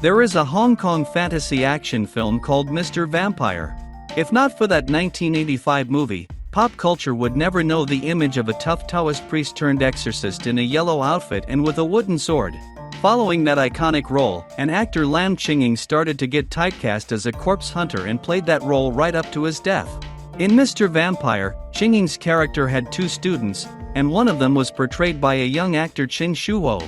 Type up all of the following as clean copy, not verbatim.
There is a Hong Kong fantasy action film called Mr. Vampire. If not for that 1985 movie, pop culture would never know the image of a tough Taoist priest turned exorcist in a yellow outfit and with a wooden sword. Following that iconic role, an actor Lam Ching-ying started to get typecast as a corpse hunter and played that role right up to his death. In Mr. Vampire, Ching-ying's character had 2 students, and one of them was portrayed by a young actor Siu-Ho.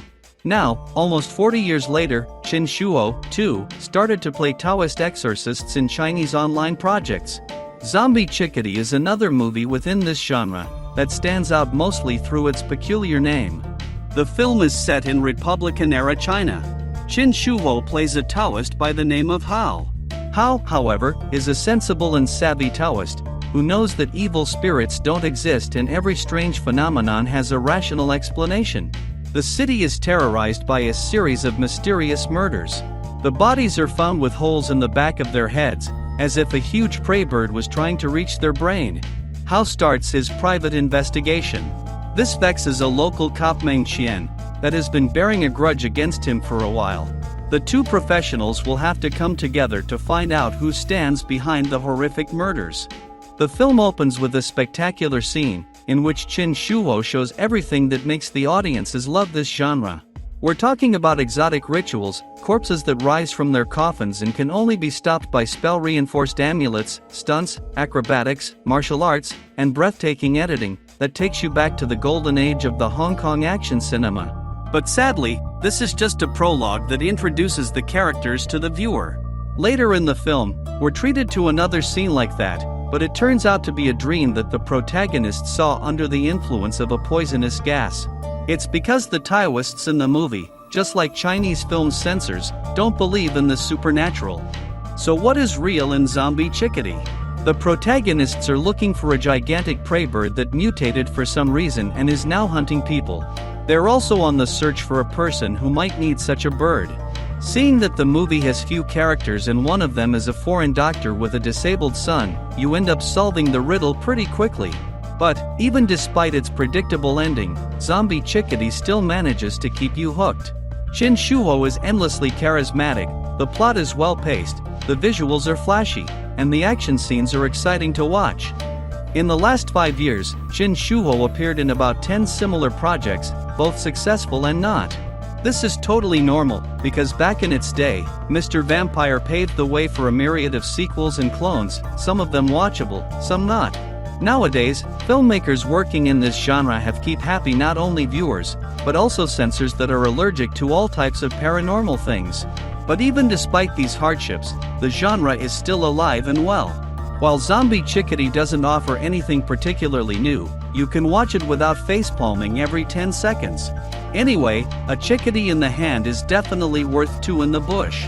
Now, almost 40 years later, Siu-Ho, too, started to play Taoist exorcists in Chinese online projects. Zombie Chickadee is another movie within this genre that stands out mostly through its peculiar name. The film is set in Republican-era China. Siu-Ho plays a Taoist by the name of Hao. Hao, however, is a sensible and savvy Taoist who knows that evil spirits don't exist and every strange phenomenon has a rational explanation. The city is terrorized by a series of mysterious murders. The bodies are found with holes in the back of their heads, as if a huge prey bird was trying to reach their brain. Hao starts his private investigation. This vexes a local cop Mei-Xuan that has been bearing a grudge against him for a while. The 2 professionals will have to come together to find out who stands behind the horrific murders. The film opens with a spectacular scene in which Siu-Ho shows everything that makes the audiences love this genre. We're talking about exotic rituals, corpses that rise from their coffins and can only be stopped by spell-reinforced amulets, stunts, acrobatics, martial arts, and breathtaking editing that takes you back to the golden age of the Hong Kong action cinema. But sadly, this is just a prologue that introduces the characters to the viewer. Later in the film, we're treated to another scene like that, but it turns out to be a dream that the protagonist saw under the influence of a poisonous gas. It's because the Taoists in the movie, just like Chinese film censors, don't believe in the supernatural. So what is real in Zombie Chickadee? The protagonists are looking for a gigantic prey bird that mutated for some reason and is now hunting people. They're also on the search for a person who might need such a bird. Seeing that the movie has few characters and one of them is a foreign doctor with a disabled son, you end up solving the riddle pretty quickly. But, even despite its predictable ending, Zombie Chickadee still manages to keep you hooked. Siu-Ho is endlessly charismatic, the plot is well-paced, the visuals are flashy, and the action scenes are exciting to watch. In the last 5 years, Siu-Ho appeared in about 10 similar projects, both successful and not. This is totally normal, because back in its day, Mr. Vampire paved the way for a myriad of sequels and clones, some of them watchable, some not. Nowadays, filmmakers working in this genre have keep happy not only viewers, but also censors that are allergic to all types of paranormal things. But even despite these hardships, the genre is still alive and well. While Zombie Chickadee doesn't offer anything particularly new, you can watch it without facepalming every 10 seconds. Anyway, a chickadee in the hand is definitely worth 2 in the bush.